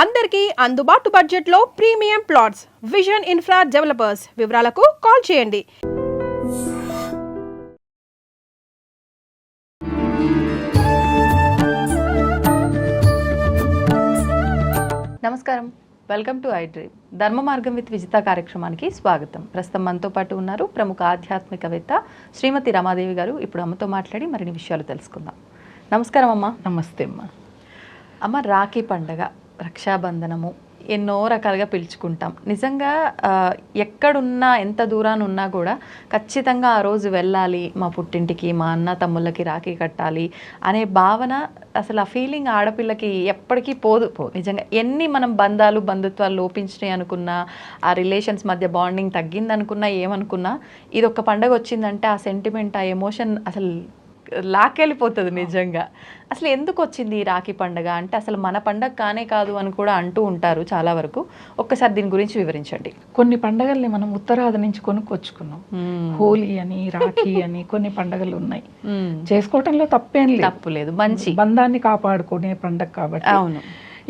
అందరికీ అందుబాటు బడ్జెట్లో premium plots vision infra developers. వివరాలకు కాల్ చేయండి. నమస్కారం, వెల్కమ్ టు ఐ డ్రీమ్. ధర్మ మార్గం విత్ విజిత కార్యక్రమానికి స్వాగతం. ప్రస్తుతం మనతో పాటు ఉన్నారు ప్రముఖ ఆధ్యాత్మికవేత్త శ్రీమతి రమాదేవి గారు. ఇప్పుడు అమ్మతో మాట్లాడి మరిన్ని విషయాలు తెలుసుకుందాం. నమస్కారం అమ్మ. నమస్తే అమ్మ. అమ్మ, రాఖీ పండగ, రక్షాబంధనము ఎన్నో రకాలుగా పిలుచుకుంటాం. నిజంగా ఎక్కడున్నా ఎంత దూరాన్ని ఉన్నా కూడా ఖచ్చితంగా ఆ రోజు వెళ్ళాలి, మా పుట్టింటికి, మా అన్న తమ్ముళ్ళకి రాఖీ కట్టాలి అనే భావన, అసలు ఆ ఫీలింగ్ ఆడపిల్లకి ఎప్పటికీ పోదు. నిజంగా ఎన్ని మనం బంధుత్వాలు లోపించినాయి అనుకున్నా, ఆ రిలేషన్స్ మధ్య బాండింగ్ తగ్గింది అనుకున్నా, ఏమనుకున్నా, ఇది ఒక పండగ వచ్చిందంటే ఆ సెంటిమెంట్, ఆ ఎమోషన్ అసలు లాక్కెళ్ళిపోతుంది నిజంగా. అసలు ఎందుకు వచ్చింది ఈ రాఖీ పండుగ? అంటే అసలు మన పండగ కానే కాదు అని కూడా అంటూ ఉంటారు చాలా వరకు. ఒక్కసారి దీని గురించి వివరించండి. కొన్ని పండగల్ని మనం ఉత్తరాది నుంచి కొనుక్కొచ్చుకున్నాం. హోలీ అని, రాఖీ అని కొన్ని పండగలు ఉన్నాయి. చేసుకోవటంలో తప్పేం లేదు, తప్పు లేదు, మంచి బంధాన్ని కాపాడుకునే పండగ కాబట్టి. అవును,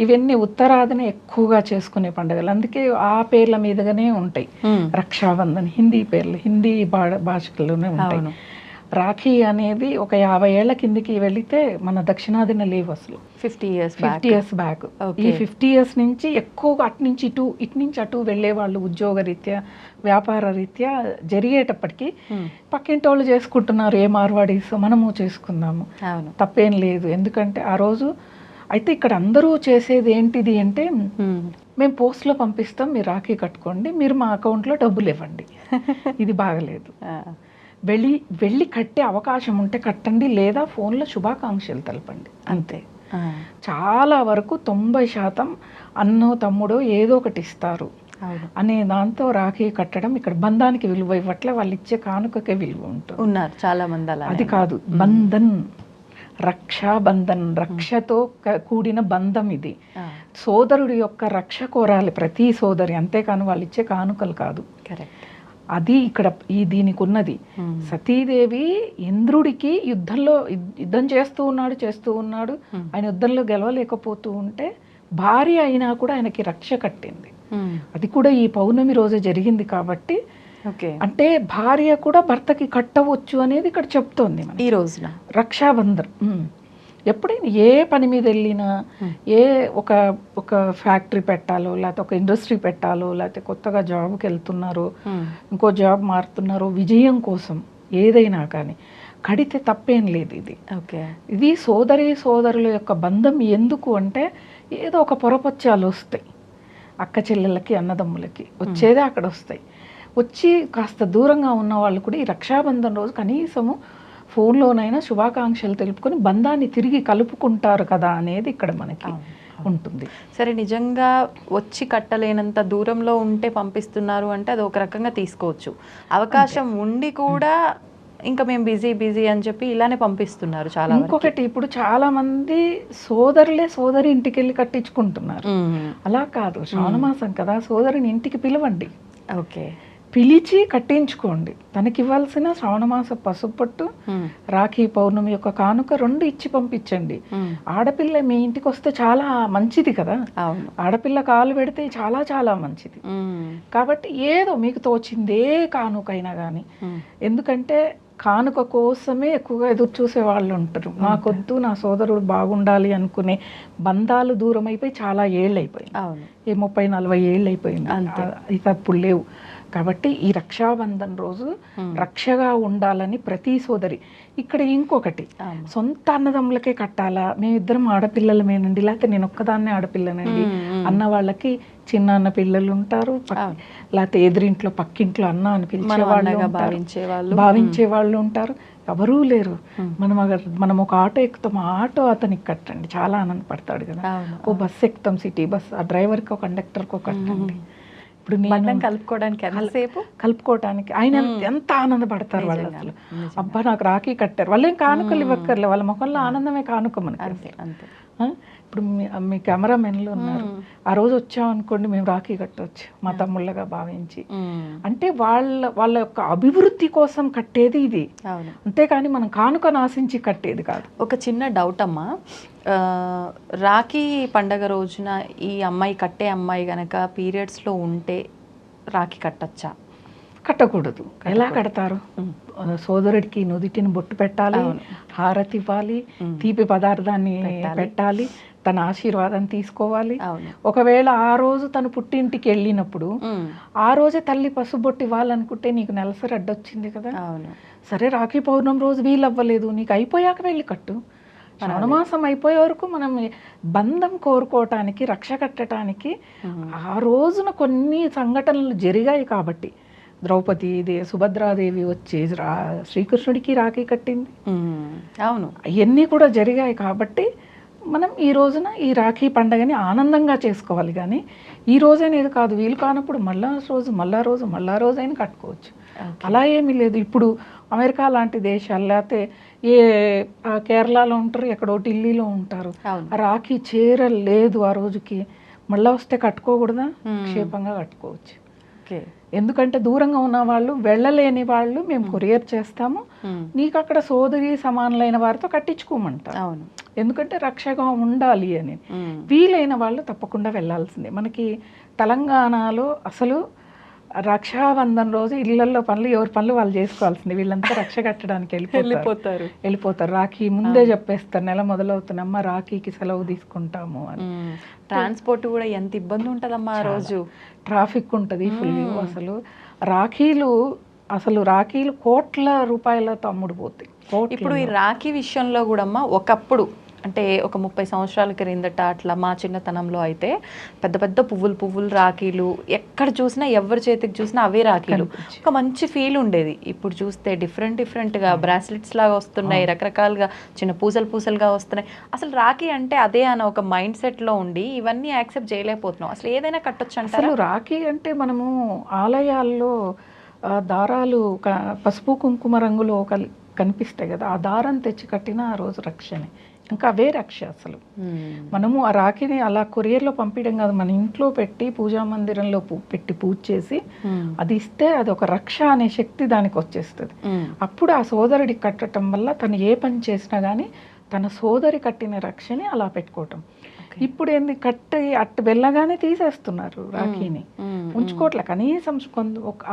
ఇవన్నీ ఉత్తరాదిని ఎక్కువగా చేసుకునే పండుగలు, అందుకే ఆ పేర్ల మీదుగానే ఉంటాయి. రక్షాబంధన్ హిందీ పేర్లు, హిందీ భాషలోనే ఉంటాయి. రాఖీ అనేది ఒక 50 ఏళ్ల కిందికి వెళితే మన దక్షిణాదిన లేవు అసలు. 50 years బ్యాక్. ఈ 50 years నుంచి ఎక్కువగా ఇటు నుంచి అటు వెళ్ళే వాళ్ళు ఉద్యోగ రీత్యా, వ్యాపార రీత్యా జరిగేటప్పటికీ పక్కింటి వాళ్ళు చేసుకుంటున్నారు, ఏ మార్వాడీస్, మనము చేసుకుందాము, తప్పేం లేదు. ఎందుకంటే ఆ రోజు అయితే ఇక్కడ అందరూ చేసేది ఏంటిది అంటే, మేము పోస్ట్లో పంపిస్తాం, మీరు రాఖీ కట్టుకోండి, మీరు మా అకౌంట్లో డబ్బులు ఇవ్వండి. ఇది బాగలేదు. వెళ్ళి కట్టే అవకాశం ఉంటే కట్టండి, లేదా ఫోన్లో శుభాకాంక్షలు తెలపండి, అంతే. చాలా వరకు 90% అన్నో తమ్ముడో ఏదో ఒకటి ఇస్తారు అనే దాంతో రాఖీ కట్టడం. ఇక్కడ బంధానికి విలువ ఇవ్వట్లే, వాళ్ళు ఇచ్చే కానుకకే విలువ ఉంటుంది. ఉన్నారు చాలా మంది అలా. అది కాదు, బంధన్, రక్షాబంధన్, రక్షతో కూడిన బంధం ఇది. సోదరుడి యొక్క రక్ష కోరాలి ప్రతి సోదరి, అంతేకాని వాళ్ళు ఇచ్చే కానుకలు కాదు. కరెక్ట్. అది ఇక్కడ దీనికి ఉన్నది. సతీదేవి ఇంద్రుడికి యుద్ధం చేస్తూ ఉన్నాడు, ఆయన యుద్ధంలో గెలవలేకపోతూ ఉంటే భార్య అయినా కూడా ఆయనకి రక్ష కట్టింది. అది కూడా ఈ పౌర్ణమి రోజు జరిగింది కాబట్టి, అంటే భార్య కూడా భర్తకి కట్టవచ్చు అనేది ఇక్కడ చెప్తోంది ఈ రోజున. రక్షాబంధన్ ఎప్పుడైనా ఏ పని మీద వెళ్ళినా, ఏ ఒక ఫ్యాక్టరీ పెట్టాలో, లేకపోతే ఒక ఇండస్ట్రీ పెట్టాలో, లేకపోతే కొత్తగా జాబ్కి వెళ్తున్నారో, ఇంకో జాబ్ మారుతున్నారో, విజయం కోసం ఏదైనా కానీ కడితే తప్పేం లేదు. ఇది సోదరుల యొక్క బంధం. ఎందుకు అంటే ఏదో ఒక పొరపచ్చాలు వస్తాయి, అక్క చెల్లెళ్ళకి, అన్నదమ్ములకి వచ్చేదే అక్కడ వస్తాయి. వచ్చి కాస్త దూరంగా ఉన్న వాళ్ళు కూడా ఈ రక్షాబంధన్ రోజు కనీసము ఫోన్లోనైనా శుభాకాంక్షలు తెలుపుకొని బంధాన్ని తిరిగి కలుపుకుంటారు కదా అనేది ఇక్కడ మనకి ఉంటుంది. సరే, నిజంగా వచ్చి కట్టలేనంత దూరంలో ఉంటే పంపిస్తున్నారు అంటే అది ఒక రకంగా తీసుకోవచ్చు. అవకాశం ఉండి కూడా ఇంకా మేము బిజీ అని చెప్పి ఇలానే పంపిస్తున్నారు చాలా. ఇంకొకటి, ఇప్పుడు చాలా మంది సోదరి ఇంటికి వెళ్ళి కట్టించుకుంటున్నారు. అలా కాదు, శ్రావణ మాసం కదా, సోదరిని ఇంటికి పిలవండి. పిలిచి కట్టించుకోండి. తనకి ఇవ్వాల్సిన శ్రావణమాస పసుపట్టు, రాఖీ పౌర్ణమి యొక్క కానుక 2 ఇచ్చి పంపించండి. ఆడపిల్ల మీ ఇంటికి వస్తే చాలా మంచిది కదా, ఆడపిల్ల కాలు పెడితే చాలా చాలా మంచిది. కాబట్టి ఏదో మీకు తోచిందే కానుకైనా కానీ, ఎందుకంటే కానుక కోసమే ఎక్కువగా ఎదురు చూసే వాళ్ళు ఉంటారు. నాకొద్దు, నా సోదరుడు బాగుండాలి అనుకునే బంధాలు దూరం అయిపోయి చాలా ఏళ్ళు అయిపోయింది, 30-40 ఏళ్ళు అయిపోయింది. ఇది తప్పుడు లేవు. కాబట్టి ఈ రక్షాబంధన్ రోజు రక్షగా ఉండాలని ప్రతి సోదరి. ఇక్కడ ఇంకొకటి, సొంత అన్నదమ్ములకే కట్టాలా, మేమిద్దరం ఆడపిల్లలమేనండి, లేకపోతే నేను ఒక్కదాన్నే ఆడపిల్లనండి అన్న వాళ్ళకి, చిన్న అన్న పిల్లలు ఉంటారు, లేకపోతే ఎదురింట్లో పక్కింట్లో అన్న అని పిలిచే వాళ్ళు, భావించే వాళ్ళు ఉంటారు. ఎవరూ లేరు. మనం ఒక ఆటో ఎక్కుతాం, ఆ ఆటో అతనికి కట్టండి, చాలా ఆనందపడతాడు కదా. ఓ బస్సు ఎక్కుతాం, సిటీ బస్, ఆ డ్రైవర్కి, ఒక కండక్టర్కి కట్టండి. ఇప్పుడు నేను కలుపుకోవడానికి ఆయన ఎంత ఆనందపడతారు వాళ్ళు అసలు. అబ్బా, నాకు రాఖీ కట్టారు. వాళ్ళు ఏం కానుకలు ఇవ్వక్కర్లే, వాళ్ళ ముఖంలో ఆనందమే కానుక మనకి. ఇప్పుడు మీ కెమెరామెన్లు ఉన్నారు, ఆ రోజు వచ్చామనుకోండి మేము రాఖీ కట్టవచ్చు మా తమ్ముళ్ళగా భావించి. అంటే వాళ్ళ యొక్క అభివృద్ధి కోసం కట్టేది ఇది, అంతేకాని మనం కానుకను ఆశించి కట్టేది కాదు. ఒక చిన్న డౌట్ అమ్మా, రాఖీ పండగ రోజున ఈ అమ్మాయి కట్టే అమ్మాయి గనక పీరియడ్స్లో ఉంటే రాఖీ కట్టచ్చా? కట్టకూడదు. ఎలా కడతారు? సోదరుడికి నుదిటిని బొట్టు పెట్టాలి, హారతి ఇవ్వాలి, తీపి పదార్థాన్ని పెట్టాలి, తన ఆశీర్వాదం తీసుకోవాలి. ఒకవేళ ఆ రోజు తను పుట్టింటికి వెళ్ళినప్పుడు ఆ రోజే తల్లి పసుబొట్టు ఇవ్వాలనుకుంటే నీకు నెలసరి అడ్డొచ్చింది కదా, సరే రాఖీ పౌర్ణమి రోజు వీలవ్వలేదు, నీకు అయిపోయాక వెళ్ళి కట్టు. శ్రావణమాసం అయిపోయే వరకు మనం బంధం కోరుకోవటానికి, రక్ష కట్టడానికి ఆ రోజున కొన్ని సంఘటనలు జరిగాయి కాబట్టి ద్రౌపది సుభద్రాదేవి వచ్చి శ్రీకృష్ణుడికి రాఖీ కట్టింది. అవును, అవన్నీ కూడా జరిగాయి కాబట్టి మనం ఈ రోజున ఈ రాఖీ పండగని ఆనందంగా చేసుకోవాలి. కానీ ఈ రోజనేది కాదు, వీలు కానప్పుడు మళ్ళా రోజు అయినా కట్టుకోవచ్చు. అలా ఏమీ లేదు. ఇప్పుడు అమెరికా లాంటి దేశాలు, లేకపోతే కేరళలో ఉంటారు, ఎక్కడో ఢిల్లీలో ఉంటారు, రాఖీ చీర లేదు ఆ రోజుకి, మళ్ళా వస్తే కట్టుకోకూడదా? క్షేపంగా కట్టుకోవచ్చు. ఎందుకంటే దూరంగా ఉన్న వాళ్ళు, వెళ్ళలేని వాళ్ళు మేము కొరియర్ చేస్తాము, నీకు అక్కడ సోదరి సమానులైన వారితో కట్టించుకోమంటారు. ఎందుకంటే రక్షగా ఉండాలి అని. వీలైన వాళ్ళు తప్పకుండా వెళ్ళాల్సిందే. మనకి తెలంగాణలో అసలు రక్షాబంధన్ రోజు ఇళ్లలో పనులు ఎవరి పనులు వాళ్ళు చేసుకోవాల్సింది. వీళ్ళంతా రక్ష కట్టడానికి వెళ్ళిపోతారు. రాఖీ ముందే చెప్పేస్తారు, నెల మొదలవుతున్నమ్మా రాఖీకి సెలవు తీసుకుంటాము అని. ట్రాన్స్పోర్ట్ కూడా ఎంత ఇబ్బంది ఉంటుందమ్మా ఆ రోజు, ట్రాఫిక్ ఉంటుంది ఫుల్. అసలు రాఖీలు కోట్ల రూపాయలతో అమ్ముడుపోతాయి. ఇప్పుడు ఈ రాఖీ విషయంలో కూడా అమ్మా, ఒకప్పుడు అంటే ఒక 30 సంవత్సరాల క్రిందట అట్లా మా చిన్నతనంలో అయితే పెద్ద పెద్ద పువ్వులు రాఖీలు, ఎక్కడ చూసినా ఎవరి చేతికి చూసినా అవే రాఖీలు, ఒక మంచి ఫీల్ ఉండేది. ఇప్పుడు చూస్తే డిఫరెంట్గా బ్రాస్లెట్స్ లాగా వస్తున్నాయి, రకరకాలుగా చిన్న పూసలుగా వస్తున్నాయి. అసలు రాఖీ అంటే అదే అన్న ఒక మైండ్ సెట్లో ఉండి ఇవన్నీ యాక్సెప్ట్ చేయలేకపోతున్నాం. అసలు ఏదైనా కట్టొచ్చు అంటారు? రాఖీ అంటే మనము ఆలయాల్లో దారాలు పసుపు కుంకుమ రంగులో కనిపిస్తాయి కదా, ఆ దారం తెచ్చి కట్టిన ఆ రోజు రక్షనే, ఇంకా అవే రక్ష. అసలు మనము ఆ రాఖీని అలా కొరియర్లో పంపించడం కాదు, మన ఇంట్లో పెట్టి పూజా మందిరంలో పెట్టి పూజ చేసి అది ఇస్తే అది ఒక రక్ష అనే శక్తి దానికి వచ్చేస్తుంది. అప్పుడు ఆ సోదరుడికి కట్టడం వల్ల తను ఏ పని చేసినా కానీ తన సోదరి కట్టిన రక్షని అలా పెట్టుకోవటం. ఇప్పుడు ఏంది, అట్టు వెళ్ళగానే తీసేస్తున్నారు రాఖీని, ఉంచుకోవట్లే. కనీసం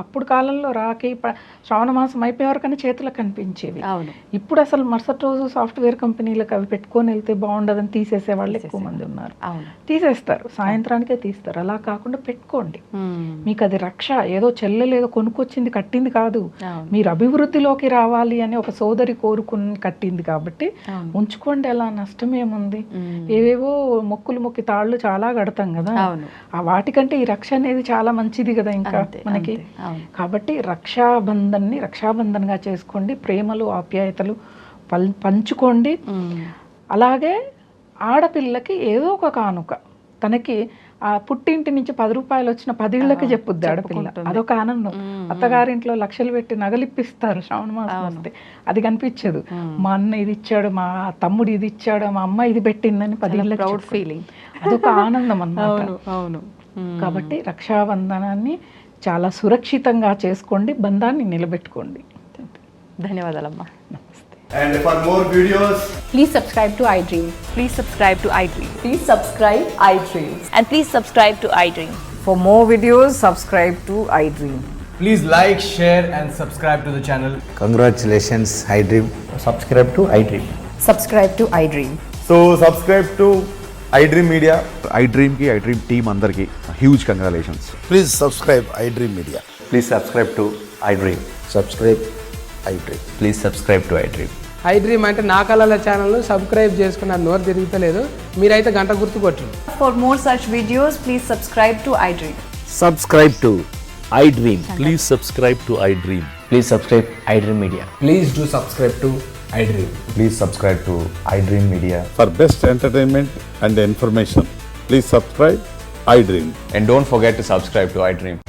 అప్పుడు కాలంలో రాఖీ శ్రావణ మాసం అయిపోయే వరకనే చేతులకు కనిపించేవి. ఇప్పుడు అసలు మరుసటి రోజు సాఫ్ట్వేర్ కంపెనీలకు అవి పెట్టుకొని వెళ్తే బాగుండదని తీసేసే వాళ్ళు ఎక్కువ మంది ఉన్నారు. తీసేస్తారు, సాయంత్రానికే తీస్తారు. అలా కాకుండా పెట్టుకోండి, మీకు అది రక్ష. ఏదో చెల్లెలేదో కొనుక్కొచ్చింది కట్టింది కాదు, మీరు అభివృద్ధిలోకి రావాలి అని ఒక సోదరి కోరుకుని కట్టింది కాబట్టి ఉంచుకోండి. అలా నష్టం ఏముంది? ఏవేవో మొక్కి తాళ్ళు చాలా కడతాం కదా, ఆ వాటికంటే ఈ రక్ష అనేది చాలా మంచిది కదా ఇంకా మనకి. కాబట్టి రక్షాబంధన్గా చేసుకోండి, ప్రేమలు ఆప్యాయతలు పంచుకోండి. అలాగే ఆడపిల్లకి ఏదో ఒక కానుక, తనకి ఆ పుట్టింటి నుంచి 10 రూపాయలు వచ్చిన 10 ఇళ్ళకి చెప్పుద్ది ఆడపిల్ల, అదొక ఆనందం. అత్తగారింట్లో లక్షలు పెట్టి నగలిప్పిస్తారు శ్రావణ మాసం వస్తే, అది కనిపించదు. మా అన్న ఇది ఇచ్చాడు, మా తమ్ముడు ఇది ఇచ్చాడు, మా అమ్మ ఇది పెట్టిందని 10 ఇళ్ళకి ఫీలింగ్, అదొక ఆనందం అన్నమాట. కాబట్టి రక్షాబంధనాన్ని చాలా సురక్షితంగా చేసుకోండి, బంధాన్ని నిలబెట్టుకోండి. ధన్యవాదాలమ్మా. And for more videos, please subscribe to iDream. Please subscribe to iDream. Please subscribe iDream. And please subscribe to iDream. For more videos, subscribe to iDream. please like, share and subscribe to the channel. Congratulations, iDream. Subscribe to iDream. Subscribe to iDream. So subscribe to iDream Media. iDream team andarki huge congratulations. Please subscribe iDream Media. Please subscribe to iDream. Subscribe iDream. Please subscribe to iDream. iDream అంటే నా కళల ఛానల్ను subscribe చేసుకున్న నోరు తిరుగుతలేదు, మీరైతే గంట గుర్తు కొట్టండి. For more such videos, please subscribe to iDream. Subscribe to iDream. Please subscribe to iDream. Please subscribe iDream Media. Please do subscribe to iDream. Please subscribe to iDream Media. For best entertainment and information, please subscribe iDream. And don't forget to subscribe to iDream.